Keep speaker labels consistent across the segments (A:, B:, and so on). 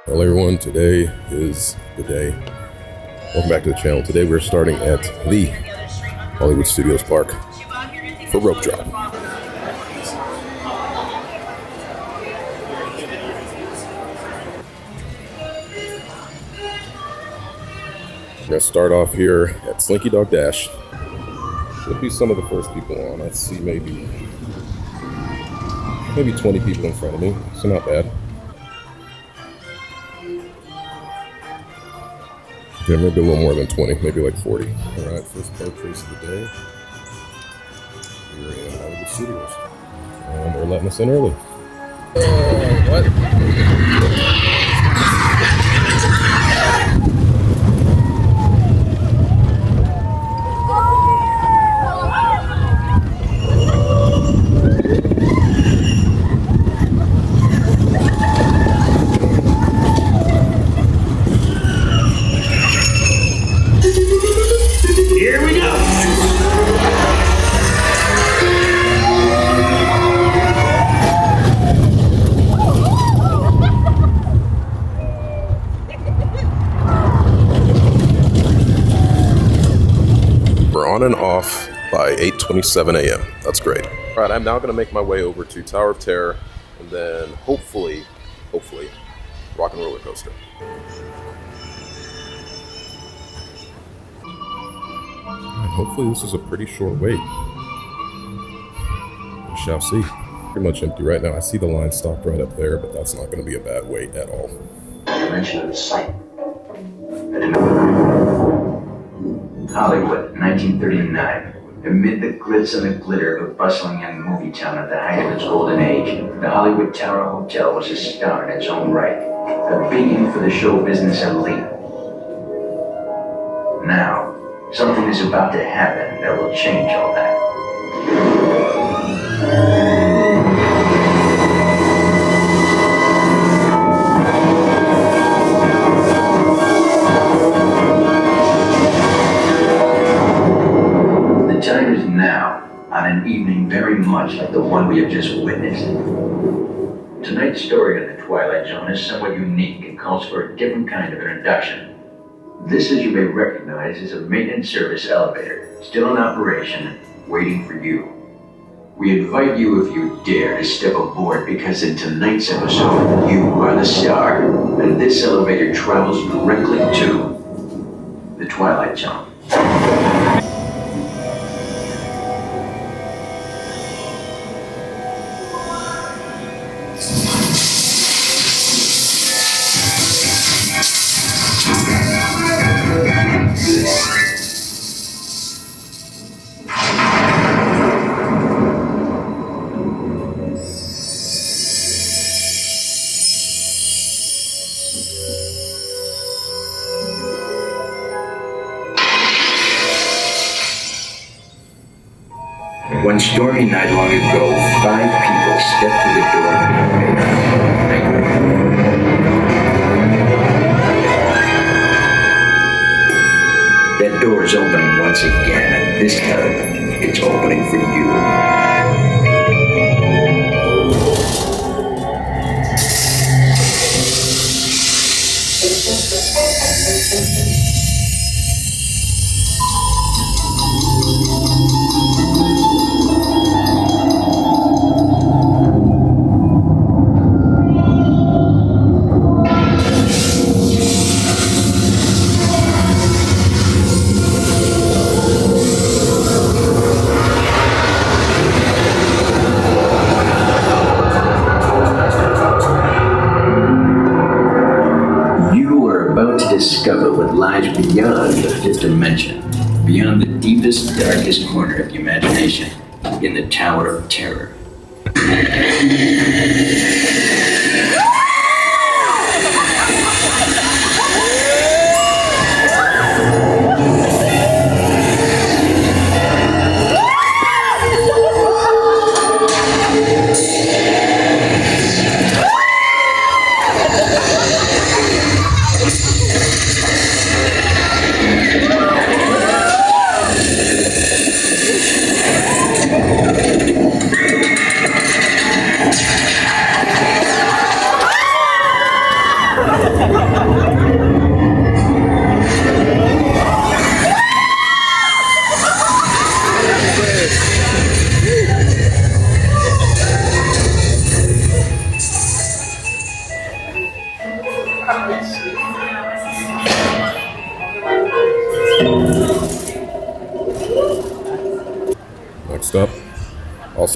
A: Hello everyone, today is the day. Welcome back to the channel. Today we're starting at the Hollywood Studios Park for rope drop. We're gonna start off here at Slinky Dog Dash. Should be some of the first people on. I see maybe 20 people in front of me, so not bad. Yeah, maybe a little more than 20, maybe like 40. All right, first park race of the day. We're in Hollywood Studios. And they're letting us in early. What?
B: Here we go!
A: We're on and off by 8:27 a.m. That's great. All right, I'm now going to make my way over to Tower of Terror and then hopefully, Rock and Roller Coaster. And hopefully this is a pretty short wait. We shall see. Pretty much empty right now. I see the line stopped right up there, but that's not going to be a bad wait at all.
B: You mentioned the site. Hollywood, 1939. Amid the glitz and the glitter of a bustling young movie town at the height of its golden age, the Hollywood Tower Hotel was a star in its own right, a beacon for the show business elite. Now, something is about to happen that will change all that. The time is now, on an evening very much like the one we have just witnessed. Tonight's story of the Twilight Zone is somewhat unique and calls for a different kind of introduction. This, as you may recognize, is a maintenance service elevator, still in operation, waiting for you. We invite you, if you dare, to step aboard, because in tonight's episode, you are the star, and this elevator travels directly to the Twilight Zone. One stormy night long ago, 5 people stepped through the door of an elevator. That door is opening once again, and this time, it's opening for you. Discover what lies beyond the fifth dimension, beyond the deepest, darkest corner of the imagination, in the Tower of Terror.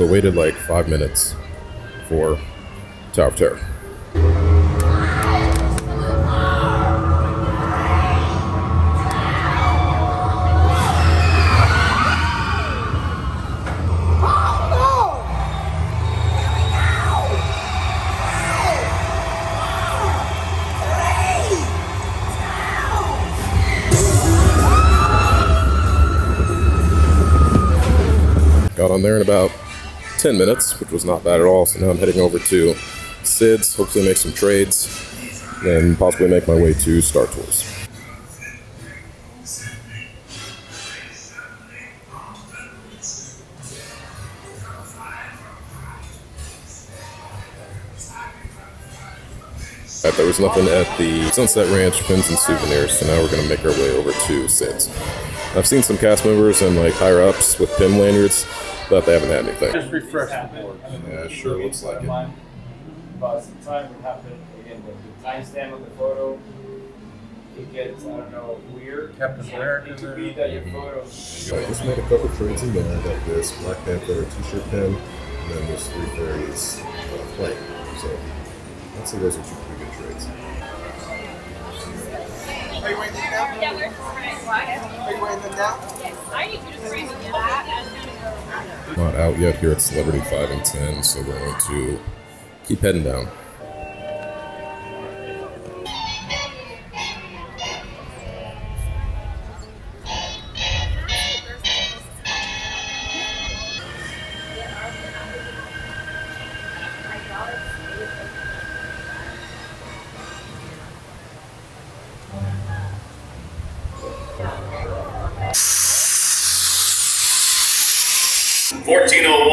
A: So waited like 5 minutes for Tower of Terror. Got on there in about 10 minutes, which was not bad at all. So now I'm heading over to Sid's, hopefully make some trades, then possibly make my way to Star Tours. Alright, there was nothing at the Sunset Ranch Pins and Souvenirs, so now we're going to make our way over to Sid's. I've seen some cast members and like higher ups with pin lanyards, but they haven't had anything.
C: Just refresh the board.
A: Yeah, it sure looks like it.
C: But sometimes what happens, again, the timestamp of the photo, it gets, I don't know, weird.
D: Captain America.
C: It could be that your photo.
A: So I just made a couple trades in there. I got this Black Panther t-shirt pin, and then this Three Fairies plate. So I'd say those are two pretty good trades.
E: Are you writing them down?
F: Yeah, we're just trying. What?
E: Are you writing them down?
F: Yes. I need you to bring me that.
A: Not out yet here at Celebrity 5 and 10, so we're going to keep heading down.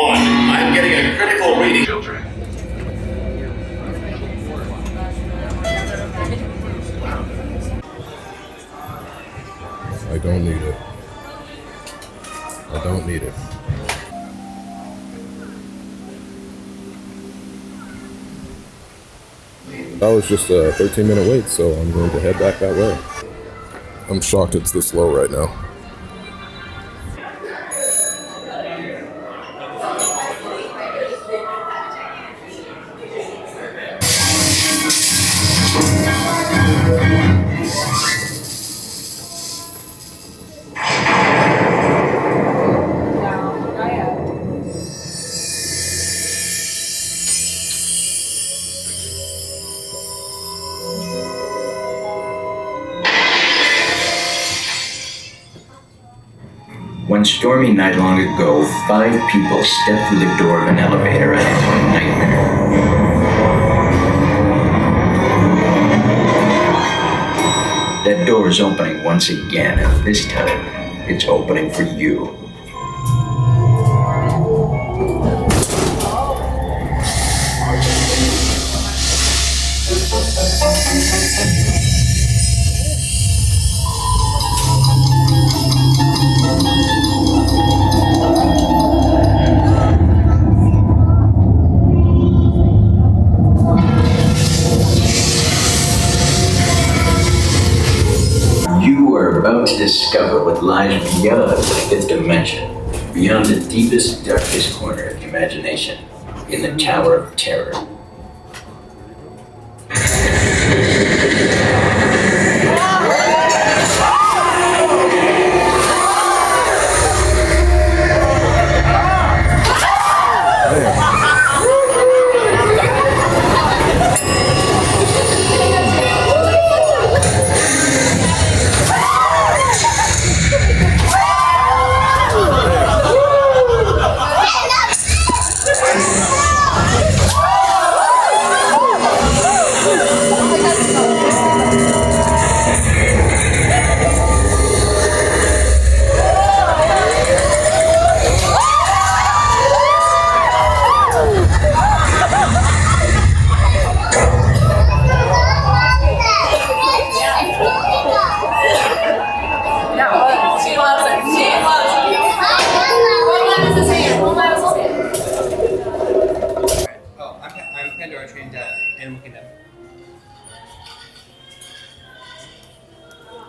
G: I'm getting a critical reading. Children.
A: I don't need it. I don't need it. That was just a 13-minute wait, so I'm going to head back that way. I'm shocked it's this low right now.
B: One stormy night long ago, 5 people stepped through the door of an elevator and into a nightmare. That door is opening once again, and this time, it's opening for you. You are about to discover what lies beyond the 5th dimension, beyond the deepest, darkest corner of the imagination, in the Tower of Terror.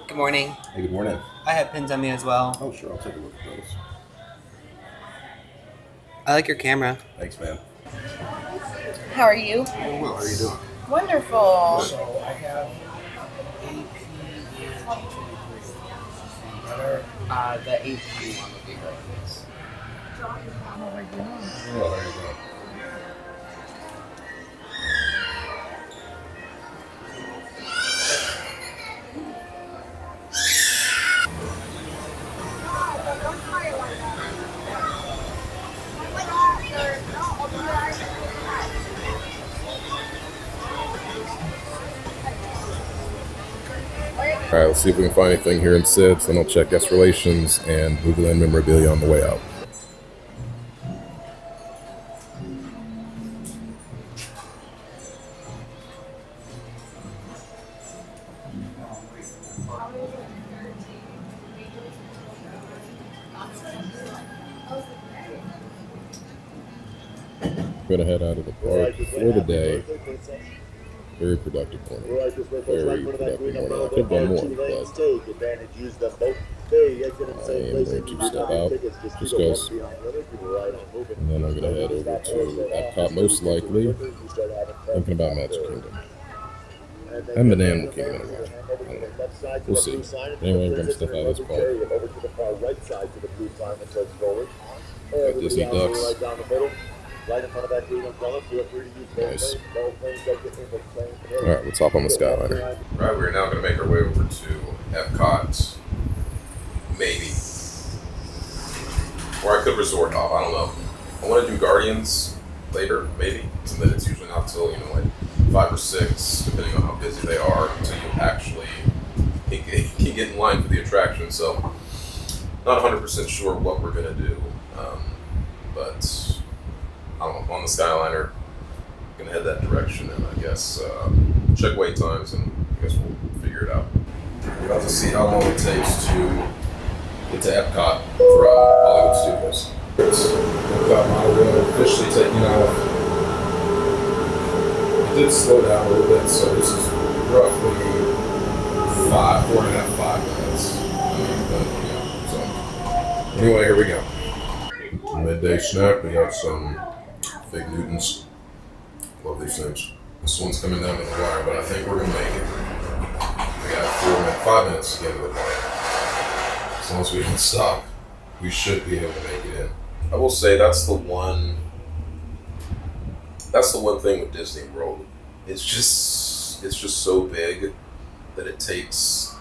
H: Good morning.
A: Hey, good morning.
H: I have pins on me as well.
A: Oh, sure, I'll take a look at those.
H: I like your camera.
A: Thanks, man.
F: How are you?
A: Doing well. How are you doing?
F: Wonderful.
C: So I have AP and T23. Better.
H: The AP one would be great. Yes.
A: Well, how are you doing? All right, let's see if we can find anything here in Sid's. Then I'll check guest relations and Google memorabilia on the way out. I'm gonna head out of the park for the day. Very productive morning. Very productive morning. I could have done more, but I am going to step out just because. And then I'm going to head over to Epcot, most likely. Thinking about Magic Kingdom. I haven't been to Animal Kingdom in a while. I don't know. We'll see. Anyway, we're going to step out of this park. Got Disney ducks. Right in front of that green umbrella, feel free to use nice. Alright, let's hop on the Skyliner. Right, we're now going to make our way over to Epcot. Maybe. Or I could resort hop, I don't know. I want to do Guardians later, maybe. And then it's usually not till, like 5 or 6, depending on how busy they are, until you actually can get in line for the attraction. So, not 100% sure what we're going to do. But I don't know, on the Skyliner, gonna head that direction, and I guess check wait times, and I guess we'll figure it out. We're about to see how long it takes to get to Epcot from Hollywood Studios. Epcot monorail officially taking off. It did slow down a little bit, so this is roughly 4.5 minutes. So anyway, here we go. Midday snack. We got some Fig Newtons. Love these things. This one's coming down to the wire, but I think we're gonna make it. We got 5 minutes to get to the park. As long as we don't stop, we should be able to make it in. I will say that's the one thing with Disney World. It's just so big that it takes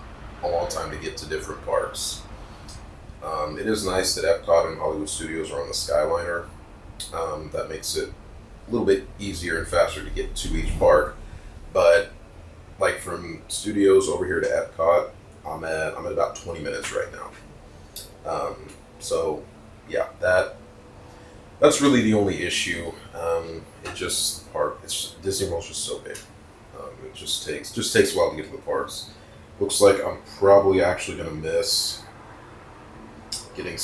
A: a long time to get to different parks. It is nice that Epcot and Hollywood Studios are on the Skyliner. That makes it a little bit easier and faster to get to each park. But like from Studios over here to Epcot, I'm at about 20 minutes right now. So yeah, that's really the only issue. Disney World's just so big. It just takes a while to get to the parks. Looks like I'm probably actually gonna miss getting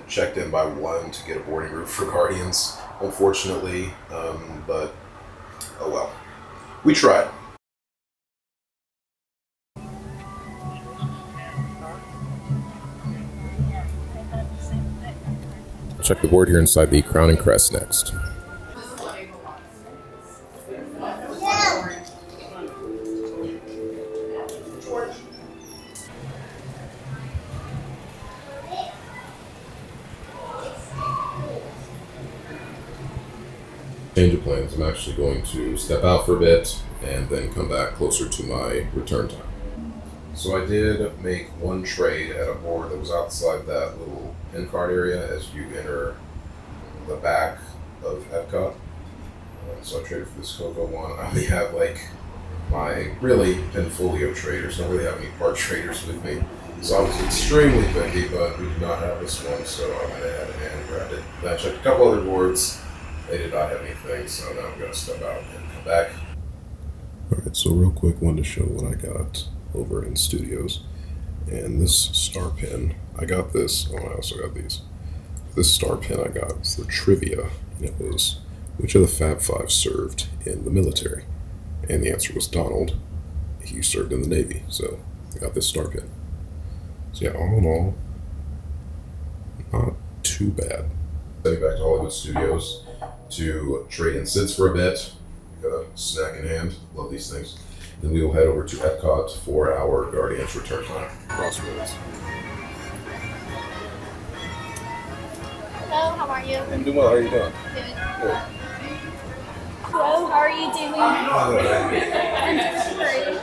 A: checked in by 1 to get a boarding room for Guardians, unfortunately. But oh well, we tried. Check the board here inside the Crown and Crest next. Change of plans. I'm actually going to step out for a bit and then come back closer to my return time. So I did make one trade at a board that was outside that little pin card area as you enter the back of Epcot. So I traded for this Coco one. I only have my really Pinfolio traders. I don't really have any park traders with me. So I was extremely picky, but we did not have this one, so I went ahead and grabbed it. Then I checked a couple other boards. They did not have anything, so now I'm going to step out and come back. Alright, so real quick, wanted to show what I got over in Studios. And this star pin, I got this, I also got these. This star pin I got was the trivia, and it was, which of the Fab Five served in the military? And the answer was Donald. He served in the Navy, so I got this star pin. So yeah, all in all, not too bad. Heading back to Hollywood Studios to trade in Sids for a bit. Got a snack in hand. Love these things. Then we will head over to Epcot for our Guardians return time. Crossroads.
F: Hello, how are you?
A: I'm doing well. How are you doing?
F: Good.
A: Good.
F: Hello, how are you doing? I'm great.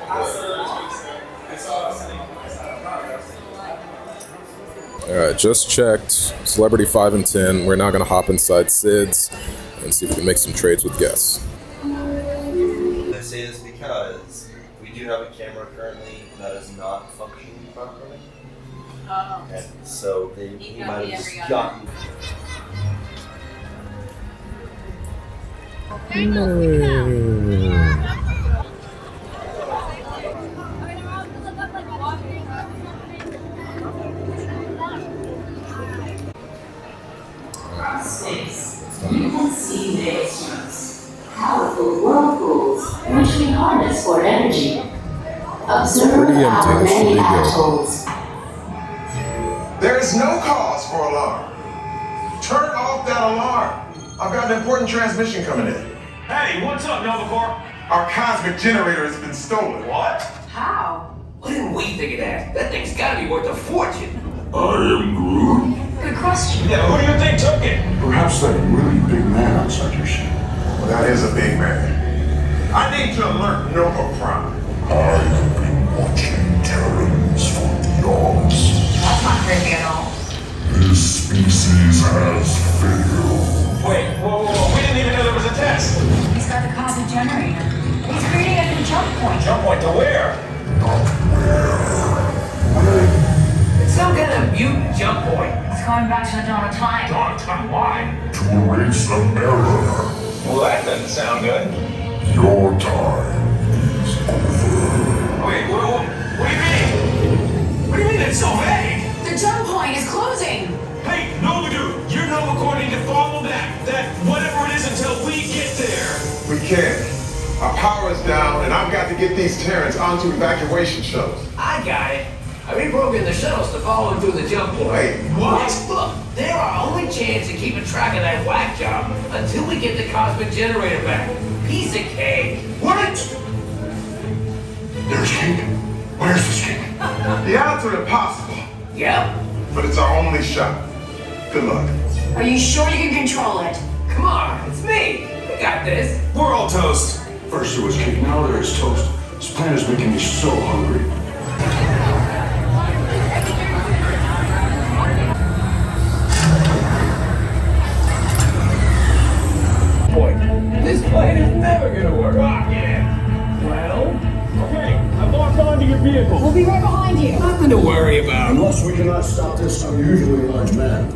A: Alright, just checked. Celebrity 5 and 10. We're now going to hop inside Sid's and see if we can make some trades with guests.
D: I say this because we do have a camera currently that is not functioning properly.
F: Oh.
D: And so he might have just gotten.
I: You can see the instruments, powerful whirlpools, which we harness for energy. Observe
A: pretty empty.
I: our
A: This should
I: many
A: be good.
I: atolls.
E: There is no cause for alarm. Turn off that alarm. I've got an important transmission coming in.
G: Hey, what's up, Novacore?
E: Our cosmic generator has been stolen.
G: What?
I: How?
J: What didn't we think of that? That thing's gotta be worth a fortune.
K: I am Groot.
I: Good question.
G: Yeah, who do you think took it?
K: Perhaps that really big man outside your ship.
E: Well, that is a big man. I need to alert Nova Prime.
K: I have been watching Terrans for eons.
I: That's not creepy at all.
K: This species has failed.
G: Wait, whoa. We didn't even know there was a test.
I: He's got the cosmic generator. He's creating a new jump point.
G: Jump point to where?
K: Not where. When.
J: It's some kind of mutant jump point.
I: It's going back to the dawn of time.
G: Dawn of time, why?
K: To erase an error.
G: Well, that doesn't sound good.
K: Your time is over.
G: Wait, what do you mean? What do you mean it's so vague?
I: The jump point is closing.
G: Hey, Nova Dude, you're Novacore need to follow that whatever it is until we get there.
E: We can't. Our power is down, and I've got to get these Terrans onto evacuation shuttles.
J: I got it. I reprogrammed the shuttles to follow him through the jump point.
E: Wait,
G: what?
J: Look, they're our only chance of keeping track of that whack job until we get the cosmic generator back. Piece of cake.
G: What?
K: There's cake. Where's this cake?
E: The odds are impossible,
J: Yep.
E: but it's our only shot. Good luck.
I: Are you sure you can control it?
J: Come on, it's me. We got this.
G: We're all toast.
K: First there was cake, now there is toast. This plan is making me so hungry.
J: This plan is never gonna work.
G: Yeah. Well, okay. I locked onto your vehicle.
I: We'll be right behind you.
J: Nothing to worry about.
K: Unless we cannot stop this unusually large man,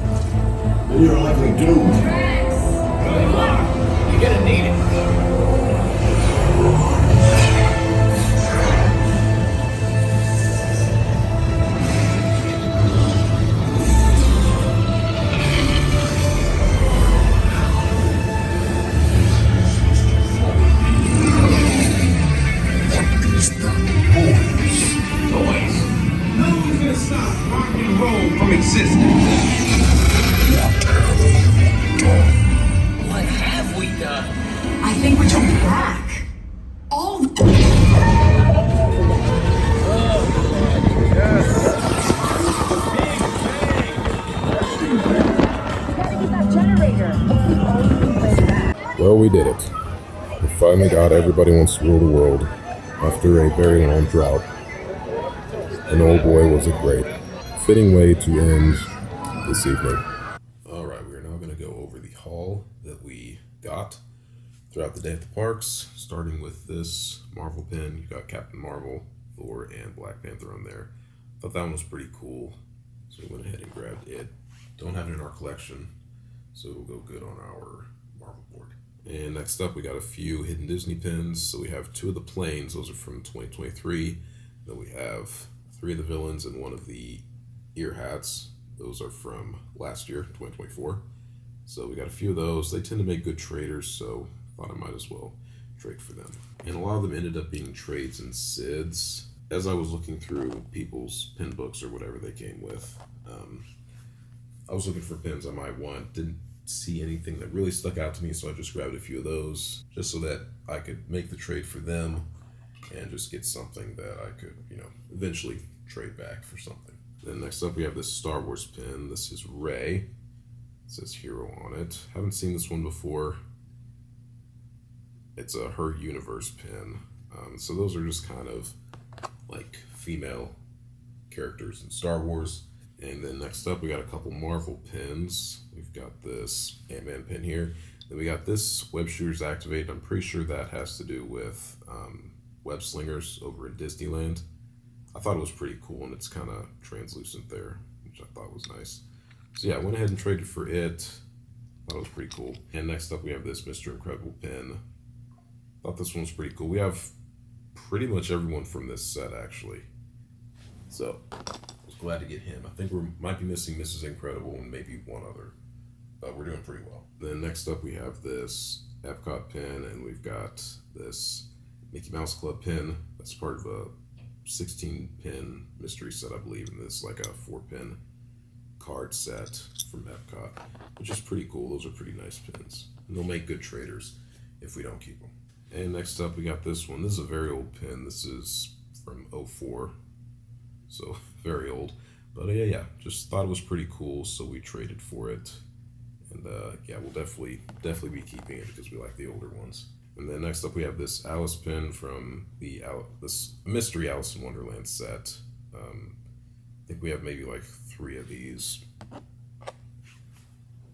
K: then you're likely doomed.
J: Good luck. You're gonna need it.
G: From existing.
J: What have we done?
I: I think we're jumping back. All
A: Well, we did it. We finally got Everybody Wants to Rule the World after a very long drought. And oh boy, was it great. Fitting way to end this evening. Alright, we are now going to go over the haul that we got throughout the day at the parks, starting with this Marvel pin. You got Captain Marvel, Thor, and Black Panther on there. Thought that one was pretty cool, so we went ahead and grabbed it. Don't have it in our collection, so it'll go good on our Marvel board. And next up, we got a few hidden Disney pins. So we have 2 of the planes, those are from 2023. Then we have 3 of the villains and 1 of the ear hats. Those are from last year, 2024. So we got a few of those. They tend to make good traders, so thought I might as well trade for them. And a lot of them ended up being trades and SIDs. As I was looking through people's pin books or whatever they came with, I was looking for pins I might want. Didn't see anything that really stuck out to me, so I just grabbed a few of those just so that I could make the trade for them and just get something that I could, eventually trade back for something. Then next up we have this Star Wars pin. This is Rey. It says Hero on it. Haven't seen this one before. It's a Her Universe pin. So those are just kind of like female characters in Star Wars. And then next up we got a couple Marvel pins. We've got this Ant-Man pin here. Then we got this Web Shooters Activate. I'm pretty sure that has to do with web slingers over in Disneyland. I thought it was pretty cool, and it's kind of translucent there, which I thought was nice. So yeah, I went ahead and traded for it. Thought it was pretty cool. And next up we have this Mr. Incredible pin. Thought this one was pretty cool. We have pretty much everyone from this set, actually. So I was glad to get him. I think we might be missing Mrs. Incredible and maybe one other. But we're doing pretty well. Then next up we have this Epcot pin, and we've got this Mickey Mouse Club pin. That's part of a 16-pin mystery set, I believe, and this like a 4-pin card set from Epcot, which is pretty cool. Those are pretty nice pins. And they'll make good traders if we don't keep them. And next up we got this one. This is a very old pin. This is from 04, so very old. But yeah, just thought it was pretty cool, so we traded for it. And yeah, we'll definitely be keeping it because we like the older ones. And then next up we have this Alice pin from this mystery Alice in Wonderland set. I think we have maybe like 3 of these.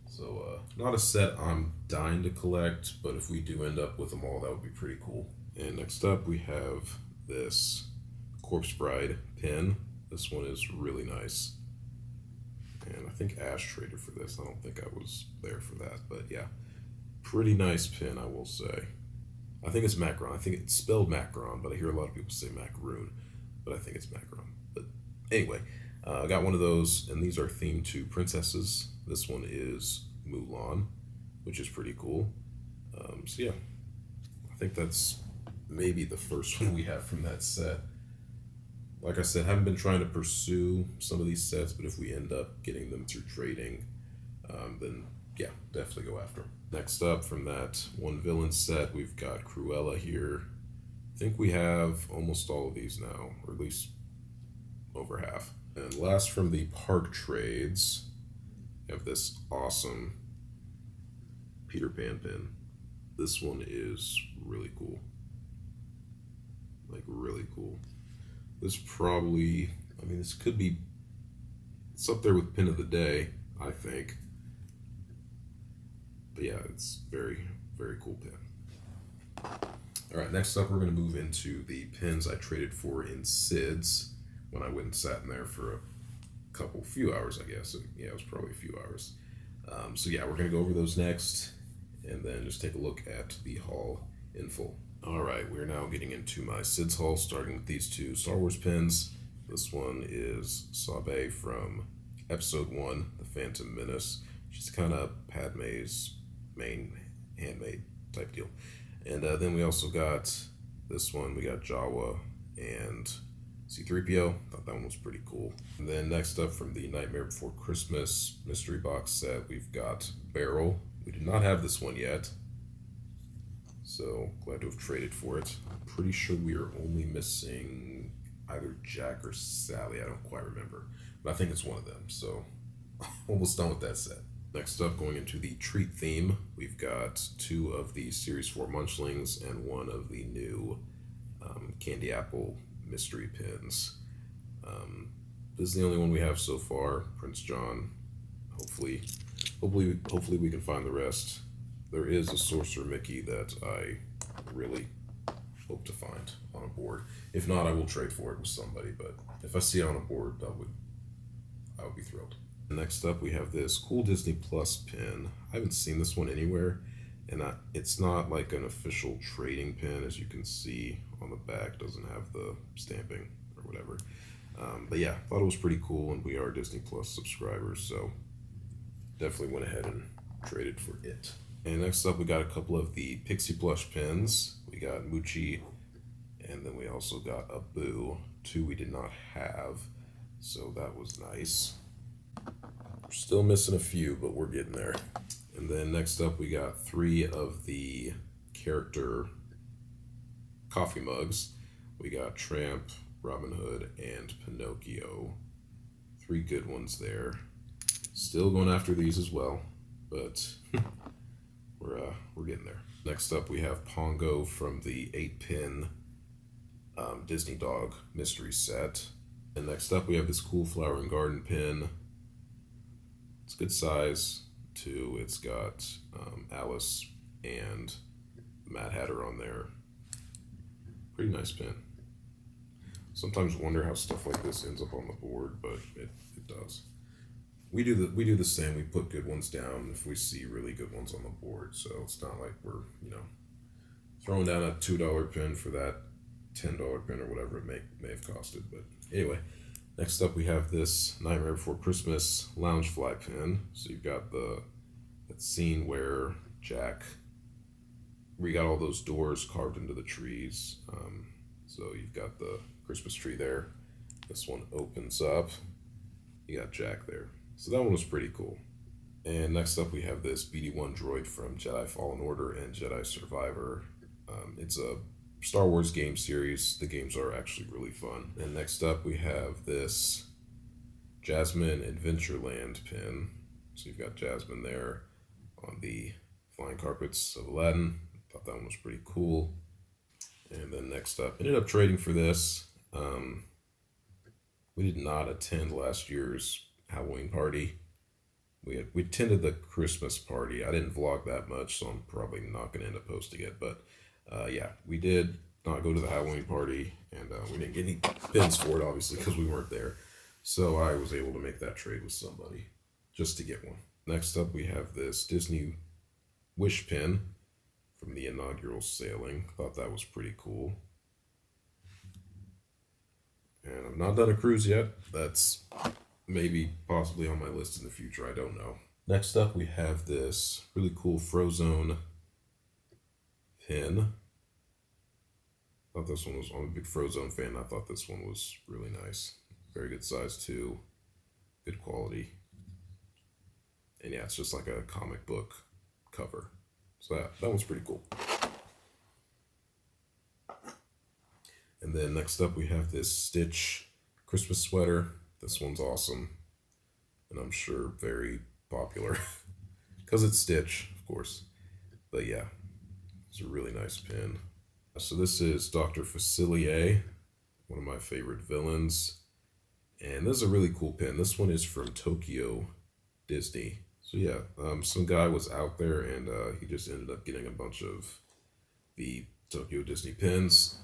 A: So not a set I'm dying to collect, but if we do end up with them all, that would be pretty cool. And next up we have this Corpse Bride pin. This one is really nice. And I think Ash traded for this. I don't think I was there for that, but yeah. Pretty nice pin, I will say. I think it's Macron. I think it's spelled Macron, but I hear a lot of people say Macaroon, but I think it's Macron. But anyway, I got one of those, and these are themed to princesses. This one is Mulan, which is pretty cool. So yeah, I think that's maybe the first one we have from that set. Like I said, haven't been trying to pursue some of these sets, but if we end up getting them through trading, then yeah, definitely go after them. Next up from that one villain set, we've got Cruella here. I think we have almost all of these now, or at least over half. And last from the park trades, we have this awesome Peter Pan pin. This one is really cool. Like, really cool. This probably, I mean, this could be, it's up there with pin of the day, I think. But yeah, it's very, very cool pin. All right, next up, we're going to move into the pins I traded for in Sid's when I went and sat in there for a few hours, I guess. Yeah, it was probably a few hours. So yeah, we're going to go over those next and then just take a look at the haul in full. All right, we're now getting into my Sid's haul, starting with these 2 Star Wars pins. This one is Sabe from Episode 1, The Phantom Menace. She's kind of Padme's main handmaid type deal. And then we also got this one. We got Jawa and C-3PO. Thought that one was pretty cool. And then next up from the Nightmare Before Christmas mystery box set, we've got Barrel. We did not have this one yet, so glad to have traded for it. I'm pretty sure we are only missing either Jack or Sally. I don't quite remember, but I think it's one of them. So almost done with that set. Next up, going into the treat theme, we've got 2 of the Series 4 Munchlings and 1 of the new Candy Apple mystery pins. This is the only one we have so far, Prince John. Hopefully we can find the rest. There is a Sorcerer Mickey that I really hope to find on a board. If not, I will trade for it with somebody, but if I see it on a board, I would be thrilled. Next up, we have this cool Disney Plus pin. I haven't seen this one anywhere, and it's not like an official trading pin, as you can see on the back. It doesn't have the stamping or whatever. But yeah, thought it was pretty cool, and we are Disney Plus subscribers, so definitely went ahead and traded for it. And next up, we got a couple of the Pixie Plush pins. We got Moochie, and then we also got a Boo. 2 we did not have, so that was nice. We're still missing a few, but we're getting there. And then next up, we got 3 of the character coffee mugs. We got Tramp, Robin Hood, and Pinocchio. 3 good ones there. Still going after these as well, but we're getting there. Next up, we have Pongo from the 8-pin Disney Dog mystery set. And next up, we have this cool flower and garden pin. It's good size too. It's got Alice and Mad Hatter on there. Pretty nice pin. Sometimes wonder how stuff like this ends up on the board, but it does. We do the same. We put good ones down if we see really good ones on the board. So it's not like we're, throwing down a $2 pin for that $10 pin or whatever it may have costed. But anyway, next up we have this Nightmare Before Christmas Loungefly pin. So you've got that scene where we got all those doors carved into the trees. So you've got the Christmas tree there. This one opens up. You got Jack there. So that one was pretty cool. And next up we have this BD-1 droid from Jedi Fallen Order and Jedi Survivor. It's a Star Wars game series. The games are actually really fun. And next up we have this Jasmine Adventureland pin. So you've got Jasmine there on the flying carpets of Aladdin. Thought that one was pretty cool. And then next up, ended up trading for this. We did not attend last year's Halloween party. We attended the Christmas party. I didn't vlog that much, so I'm probably not going to end up posting it. But yeah, we did not go to the Halloween party, and we didn't get any pins for it, obviously, because we weren't there. So I was able to make that trade with somebody just to get one. Next up, we have this Disney Wish pin from the inaugural sailing. Thought that was pretty cool. And I've not done a cruise yet. That's maybe possibly on my list in the future. I don't know. Next up, we have this really cool Frozone pin. Thought this one was, I'm a big Frozone fan. I thought this one was really nice. Very good size too. Good quality. And yeah, it's just like a comic book cover. So that one's pretty cool. And then next up we have this Stitch Christmas sweater. This one's awesome. And I'm sure very popular. Because it's Stitch, of course. But yeah, it's a really nice pin. So this is Dr. Facilier, one of my favorite villains. And this is a really cool pin. This one is from Tokyo Disney. So yeah, some guy was out there and he just ended up getting a bunch of the Tokyo Disney pins.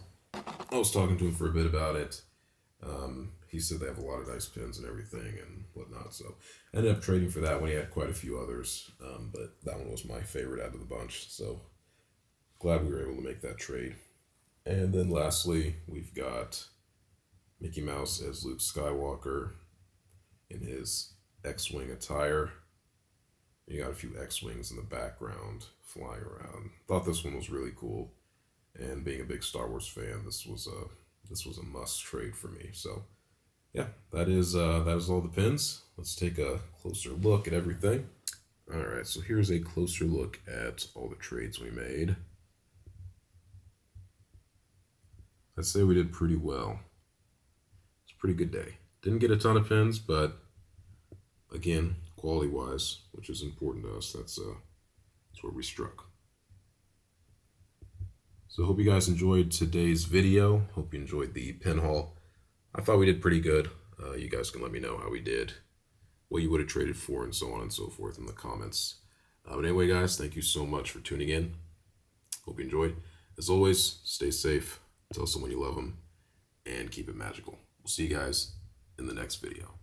A: I was talking to him for a bit about it. He said they have a lot of nice pins and everything and whatnot. So I ended up trading for that one. He had quite a few others, but that one was my favorite out of the bunch. So glad we were able to make that trade. And then lastly, we've got Mickey Mouse as Luke Skywalker in his X-Wing attire. You got a few X-Wings in the background flying around. Thought this one was really cool. And being a big Star Wars fan, this was a must trade for me. So yeah, that is all the pins. Let's take a closer look at everything. All right, so here's a closer look at all the trades we made. I'd say we did pretty well. It's a pretty good day. Didn't get a ton of pins, but again, quality-wise, which is important to us, that's where we struck. So hope you guys enjoyed today's video. Hope you enjoyed the pin haul. I thought we did pretty good. You guys can let me know how we did, what you would have traded for, and so on and so forth in the comments. But anyway, guys, thank you so much for tuning in. Hope you enjoyed. As always, stay safe, tell someone you love them, and keep it magical. We'll see you guys in the next video.